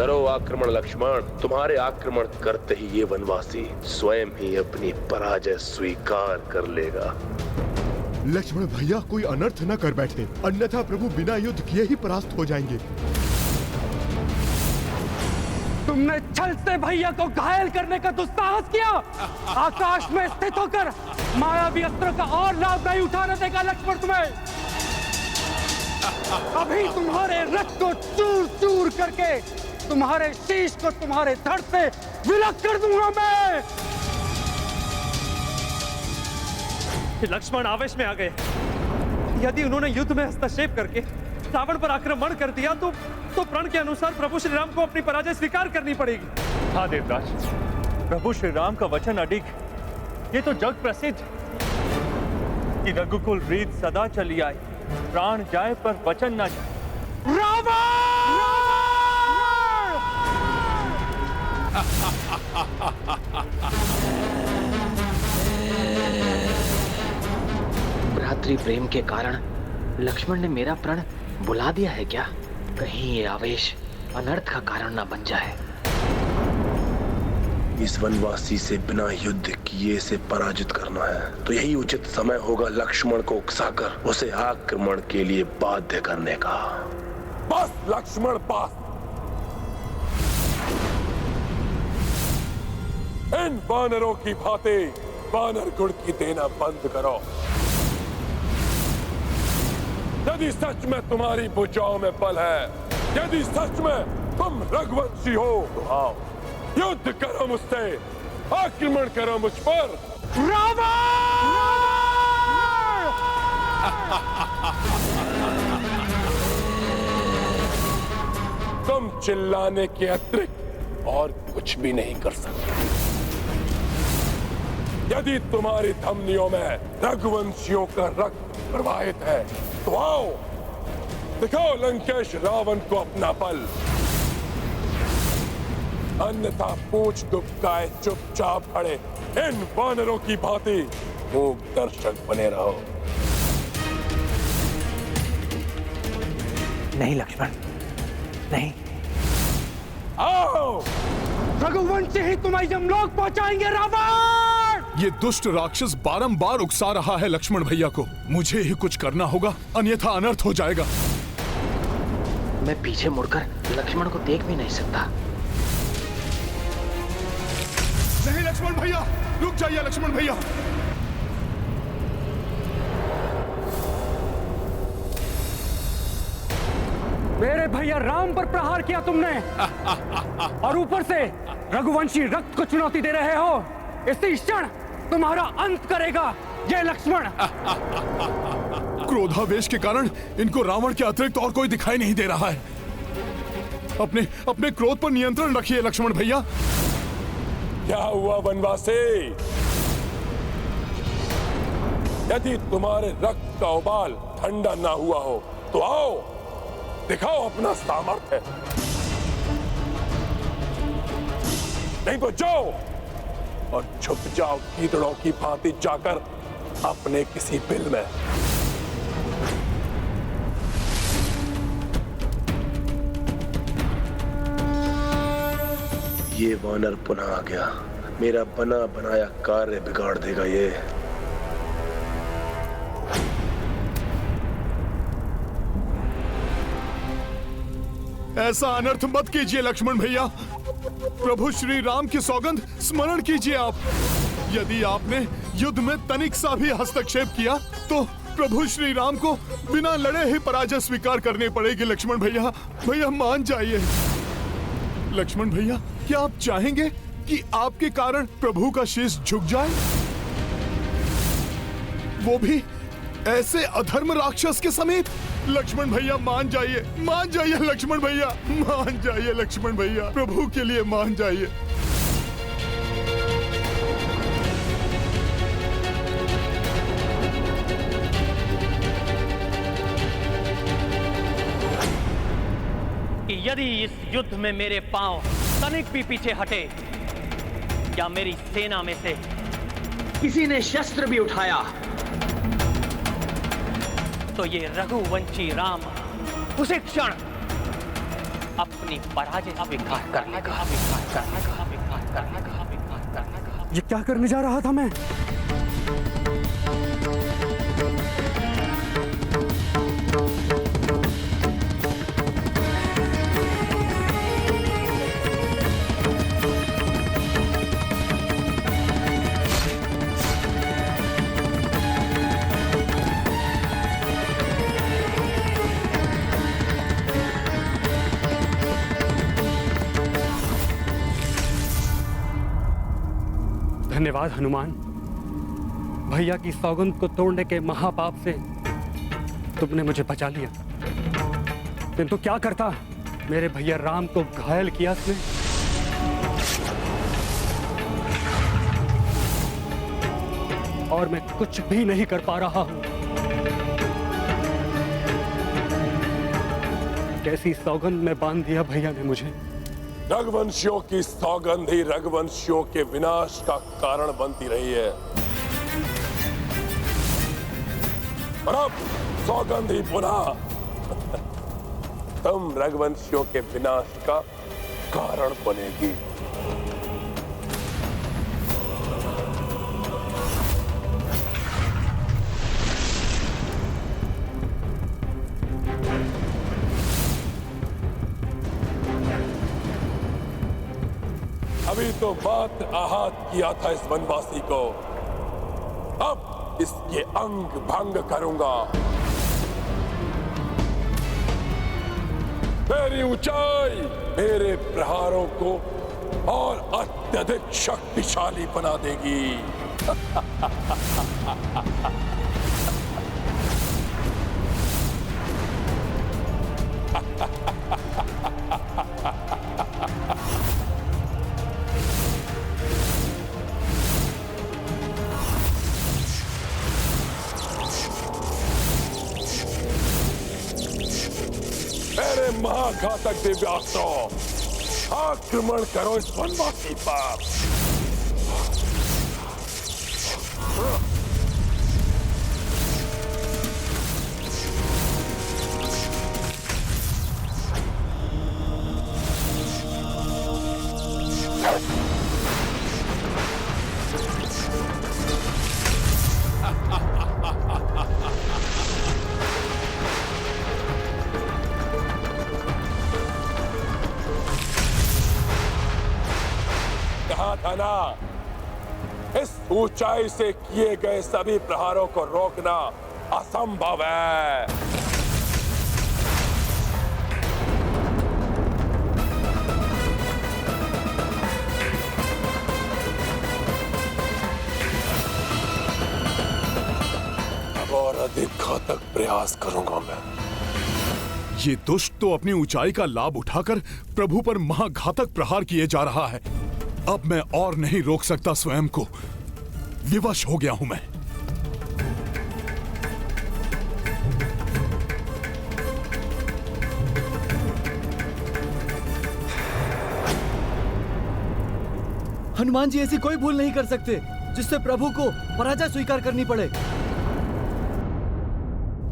करो आक्रमण लक्ष्मण। तुम्हारे आक्रमण करते ही ये वनवासी स्वयं ही अपनी पराजय स्वीकार कर लेगा। लक्ष्मण भैया कोई अनर्थ न कर बैठे, अन्यथा प्रभु बिना युद्ध किए ही परास्त हो जाएंगे। तुमने छल से भैया को घायल करने का दुस्साहस किया। आकाश में स्थित होकर मायावी अस्त्र का और लाभ नहीं उठाने देगा लक्ष्मण तुम्हें। अभी तुम्हारे रथ को चूर चूर करके तुम्हारे शीश को तुम्हारे धड़ से विलग कर दूंगा मैं। लक्ष्मण आवेश में आ गए। यदि उन्होंने युद्ध में हस्तक्षेप करके रावण पर आक्रमण कर दिया तो प्रण के अनुसार प्रभु श्री राम को अपनी पराजय स्वीकार करनी पड़ेगी। हाँ देवराज, प्रभु श्री राम का वचन अडिग। ये तो जग प्रसिद्ध कि रघुकुल रीत सदा चली आए, प्राण जाए पर वचन ना जाए। भ्रातृ प्रेम के कारण लक्ष्मण ने मेरा प्रण बुला दिया है क्या? कहीं ये आवेश अनर्थ का कारण न बन जाए। इस वनवासी से बिना युद्ध किए से पराजित करना है तो यही उचित समय होगा लक्ष्मण को उकसाकर उसे आक्रमण के लिए बाध्य करने का। बस लक्ष्मण, बस। इन वानरों की भांति वानर गुण की देना बंद करो। यदि सच में तुम्हारी भुजाओं में बल है, यदि सच में तुम रघुवंशी हो तो आओ, युद्ध करो मुझसे, आक्रमण करो मुझ पर। तुम चिल्लाने के अतिरिक्त और कुछ भी नहीं कर सकते। यदि तुम्हारी धमनियों में रघुवंशियों का रक्त प्रवाहित है तो आओ, दिखाओ लंकेश रावण को अपना बल। अन्यथा पूछ दुबकाए चुपचाप खड़े इन वानरों की भांति मूक दर्शक बने रहो। नहीं लक्ष्मण, नहीं। आओ, रघुवंशी ही तुम्हें यमलोक पहुंचाएंगे रावण। ये दुष्ट राक्षस बारंबार उकसा रहा है लक्ष्मण भैया को। मुझे ही कुछ करना होगा, अन्यथा अनर्थ हो जाएगा। मैं पीछे मुड़कर लक्ष्मण को देख भी नहीं सकता। नहीं लक्ष्मण भैया, रुक जाइए लक्ष्मण भैया। मेरे भैया राम पर प्रहार किया तुमने और ऊपर से रघुवंशी रक्त को चुनौती दे रहे हो। इसी क्षण तुम्हारा अंत करेगा ये लक्ष्मण। क्रोधावेश के कारण इनको रावण के अतिरिक्त और कोई दिखाई नहीं दे रहा है। अपने क्रोध पर नियंत्रण रखिए लक्ष्मण भैया। क्या हुआ वनवासी? यदि तुम्हारे रक्त का उबाल ठंडा ना हुआ हो तो आओ, दिखाओ अपना सामर्थ्य। नहीं तो जाओ और छुप जाओ कीड़ों की भांति जाकर अपने किसी बिल में। ये वानर पुनः आ गया। मेरा बना बनाया कार्य बिगाड़ देगा ये। ऐसा अनर्थ मत कीजिए लक्ष्मण भैया। प्रभु श्री राम की सौगंध स्मरण कीजिए आप। यदि आपने युद्ध में तनिक सा भी हस्तक्षेप किया तो प्रभु श्री राम को बिना लड़े ही पराजय स्वीकार करनी पड़ेगी। लक्ष्मण भैया, भैया मान जाइए। लक्ष्मण भैया, क्या आप चाहेंगे कि आपके कारण प्रभु का शीश झुक जाए, वो भी ऐसे अधर्म राक्षस के समीप? लक्ष्मण भैया मान जाइए, मान जाइए लक्ष्मण भैया, मान जाइए लक्ष्मण भैया, प्रभु के लिए मान जाइए। कि यदि इस युद्ध में मेरे पांव तनिक भी पीछे हटे या मेरी सेना में से किसी ने शस्त्र भी उठाया तो ये रघुवंशी राम उसी क्षण अपनी पराजय स्वीकार करने का। ये क्या करने जा रहा था मैं? धन्यवाद हनुमान। भैया की सौगंध को तोड़ने के महापाप से तुमने मुझे बचा लिया, किंतु क्या करता, मेरे भैया राम को घायल किया तुमने। और मैं कुछ भी नहीं कर पा रहा हूं। कैसी सौगंध में बांध दिया भैया ने मुझे। रघुवंशियों की सौगंध ही रघुवंशियों के विनाश का कारण बनती रही है, और अब सौगंध ही पुनः तुम रघुवंशियों के विनाश का कारण बनेगी। अभी तो मात्र आहत किया था इस वनवासी को, अब इसके अंग भंग करूंगा। मेरी ऊंचाई मेरे प्रहारों को और अत्यधिक शक्तिशाली बना देगी। मेरे महाघातक दिव्यास्त्रों, आक्रमण करो इस वनवासी पर। कहा था ना, इस ऊंचाई से किए गए सभी प्रहारों को रोकना असंभव है। अब और अधिक घातक प्रयास करूंगा मैं। ये दुष्ट तो अपनी ऊंचाई का लाभ उठाकर प्रभु पर महाघातक प्रहार किए जा रहा है। अब मैं और नहीं रोक सकता स्वयं को, विवश हो गया हूं मैं। हनुमान जी ऐसी कोई भूल नहीं कर सकते जिससे प्रभु को पराजय स्वीकार करनी पड़े।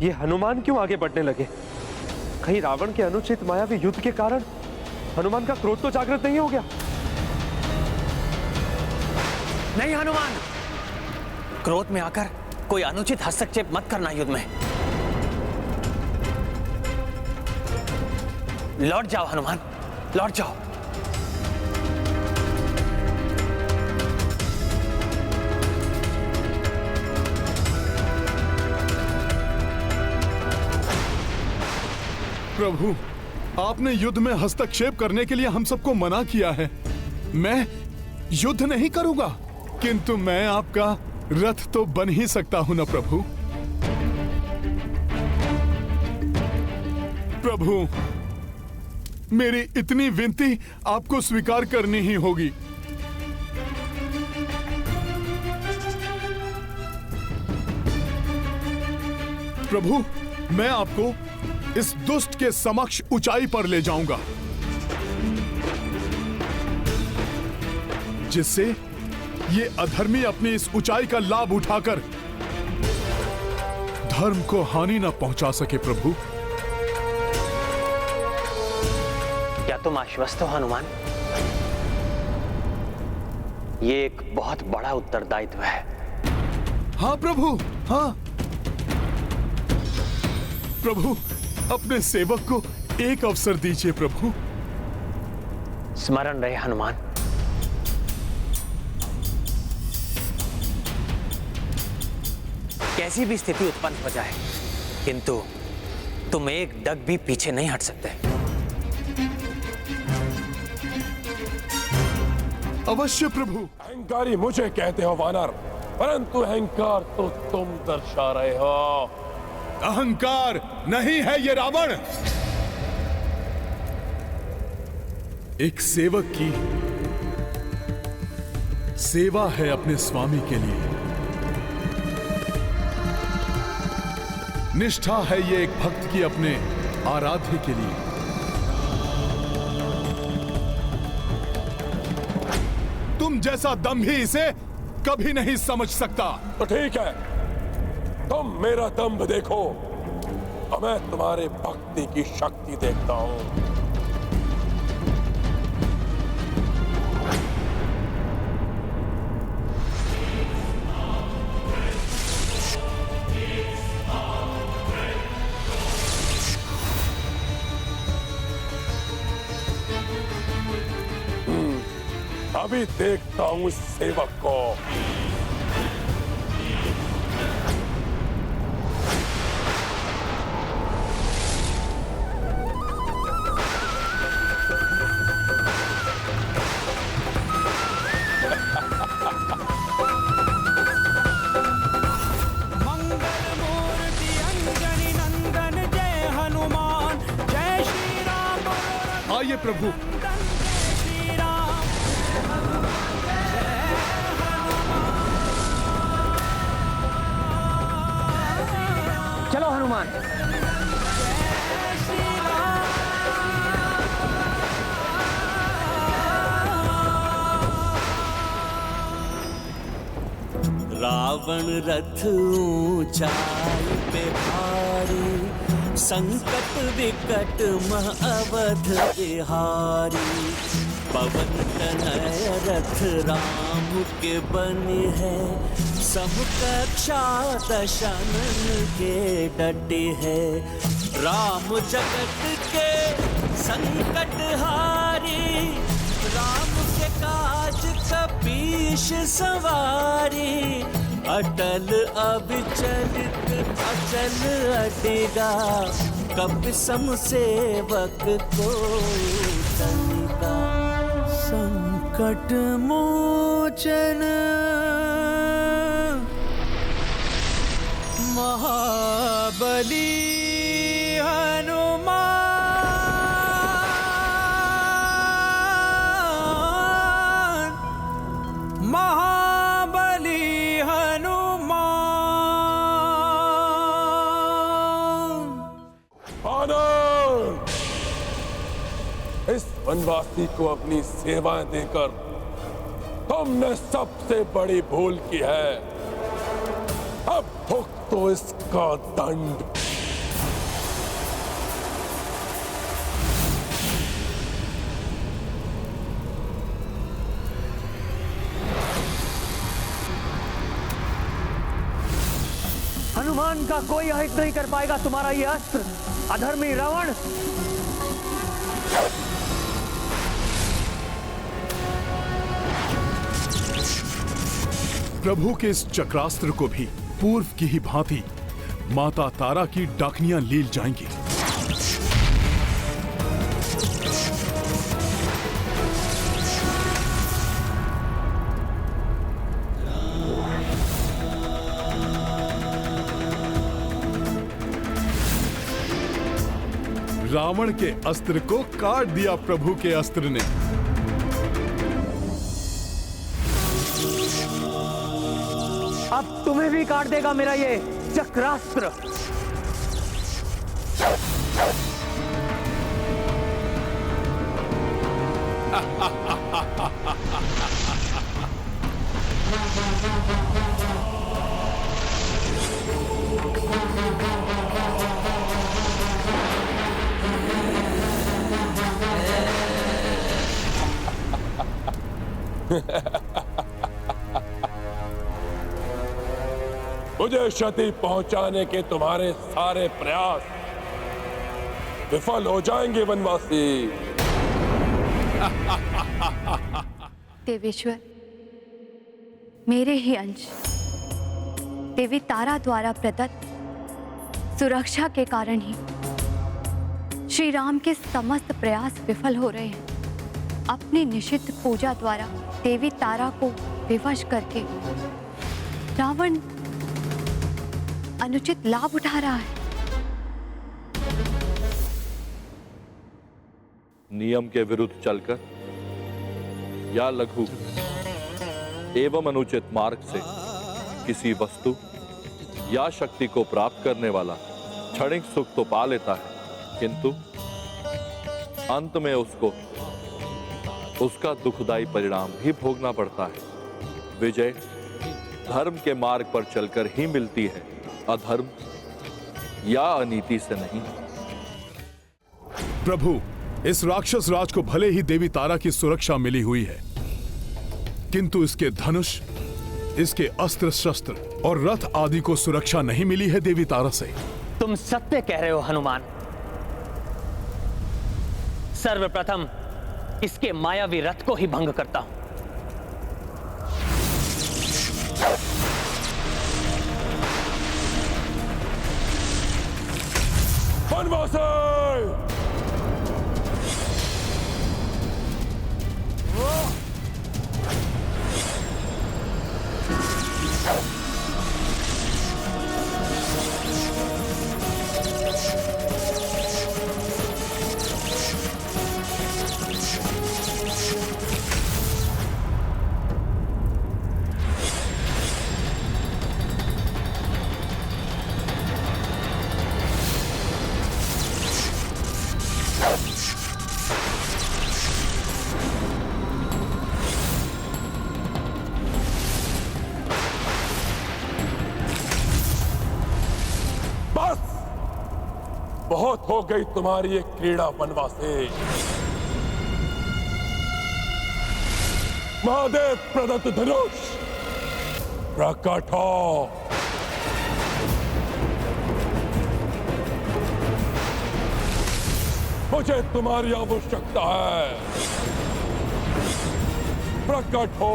ये हनुमान क्यों आगे बढ़ने लगे? कहीं रावण के अनुचित मायावी युद्ध के कारण हनुमान का क्रोध तो जागृत नहीं हो गया? नहीं हनुमान, क्रोध में आकर कोई अनुचित हस्तक्षेप मत करना युद्ध में। लौट जाओ हनुमान, लौट जाओ। प्रभु, आपने युद्ध में हस्तक्षेप करने के लिए हम सबको मना किया है। मैं युद्ध नहीं करूंगा, किंतु मैं आपका रथ तो बन ही सकता हूं ना प्रभु। प्रभु, मेरी इतनी विनती आपको स्वीकार करनी ही होगी। प्रभु, मैं आपको इस दुष्ट के समक्ष ऊंचाई पर ले जाऊंगा, जिससे ये अधर्मी अपनी इस ऊंचाई का लाभ उठाकर धर्म को हानि न पहुंचा सके। प्रभु, तुम आश्वस्त हो हनुमान? ये एक बहुत बड़ा उत्तरदायित्व है। हाँ प्रभु, हाँ प्रभु, अपने सेवक को एक अवसर दीजिए प्रभु। स्मरण रहे हनुमान, कैसी भी स्थिति उत्पन्न हो जाए, किंतु तुम एक डग भी पीछे नहीं हट सकते। अवश्य प्रभु। अहंकारी मुझे कहते हो वानर, परंतु अहंकार तो तुम दर्शा रहे हो। अहंकार नहीं है ये रावण। एक सेवक की सेवा है अपने स्वामी के लिए, निष्ठा है ये एक भक्त की अपने आराध्य के लिए। तुम जैसा दंभी इसे कभी नहीं समझ सकता। तो ठीक है, तुम मेरा दंभ देखो और मैं तुम्हारे भक्ति की शक्ति देखता हूं। अभी देखता हूं उस सेवक को। मंगलमूर्ति अंजनी नंदन जय हनुमान, जय श्री राम। आइए प्रभु। चलो हनुमान। रावण रथ ऊंचाई पे भारी, संकट विकट मह अवध बिहारी। पवन तनय रथ राम के बने है, सब कक्षा दशनन के डटे है। राम जगत के संकट हारी, राम के काज कपीश सवारी। अटल अविचलित अचल अटेगा, कपि सम सेवक को तनिका। संकट मोचन महाबली हनुमान, महाबली हनुमान। आनंद! इस वनवासी को अपनी सेवाएं देकर तुमने सबसे बड़ी भूल की है। अब भुगतो इसका दंड। हनुमान का कोई अहित नहीं कर पाएगा तुम्हारा ये अस्त्र, अधर्मी रावण। प्रभु के इस चक्रास्त्र को भी पूर्व की ही भांति माता तारा की डाकनियां लील जाएंगी। रावण के अस्त्र को काट दिया प्रभु के अस्त्र ने। अब तुम्हें भी काट देगा मेरा ये चक्रास्त्र। मुझे क्षति पहुंचाने के तुम्हारे सारे प्रयास विफल हो जाएंगे वनवासी। देवेश्वर, मेरे ही अंश देवी तारा द्वारा प्रदत्त सुरक्षा के कारण ही श्री राम के समस्त प्रयास विफल हो रहे हैं। अपनी निषिद्ध पूजा द्वारा देवी तारा को विवश करके रावण अनुचित लाभ उठा रहा है। नियम के विरुद्ध चलकर या लघु एवं अनुचित मार्ग से किसी वस्तु या शक्ति को प्राप्त करने वाला क्षणिक सुख तो पा लेता है, किंतु अंत में उसको उसका दुखदायी परिणाम भी भोगना पड़ता है। विजय धर्म के मार्ग पर चलकर ही मिलती है, अधर्म या अनीति से नहीं। प्रभु, इस राक्षस राज को भले ही देवी तारा की सुरक्षा मिली हुई है, किंतु इसके धनुष, इसके अस्त्र शस्त्र और रथ आदि को सुरक्षा नहीं मिली है देवी तारा से। तुम सत्य कह रहे हो हनुमान। सर्वप्रथम इसके मायावी रथ को ही भंग करता हूं। वनवासी! बहुत हो गई तुम्हारी ये क्रीड़ा वनवासी। महादेव प्रदत्त धनुष प्रकट हो। मुझे तुम्हारी आवश्यकता है, प्रकट हो।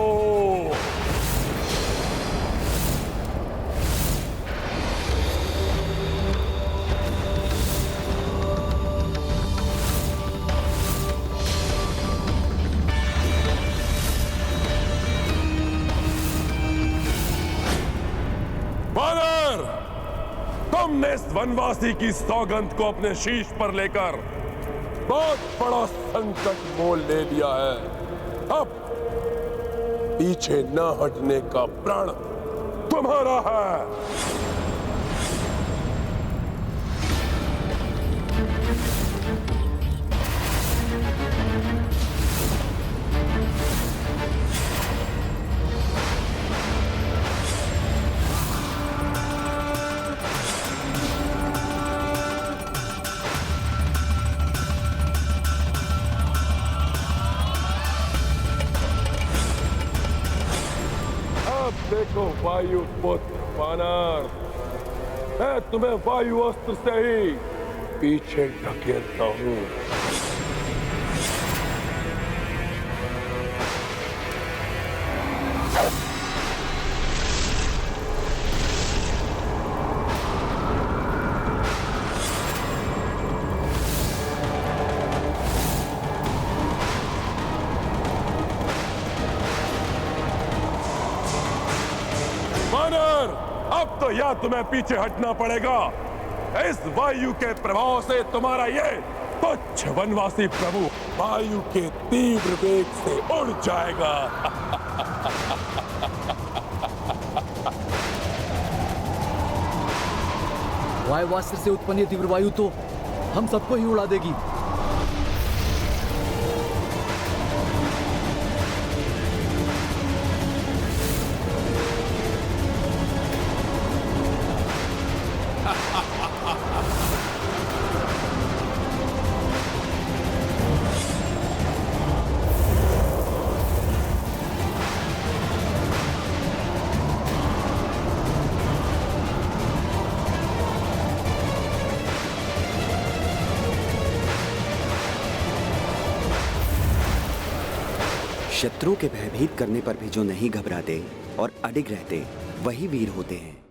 तुमने इस वनवासी की सौगंध को अपने शीश पर लेकर बहुत बड़ा संकट मोल ले लिया है। अब पीछे न हटने का प्रण तुम्हारा है। देखो वायु पुत्र वानर, मैं तुम्हें वायु अस्त्र से ही पीछे ढकेलता हूं। अब तो या तुम्हें पीछे हटना पड़ेगा, इस वायु के प्रभाव से तुम्हारा ये तुच्छ वनवासी प्रभु वायु के तीव्र वेग से उड़ जाएगा। वायुवास्त्र से उत्पन्न ये तीव्र वायु तो हम सबको ही उड़ा देगी। शत्रु के भयभीत करने पर भी जो नहीं घबराते और अडिग रहते वही वीर होते हैं।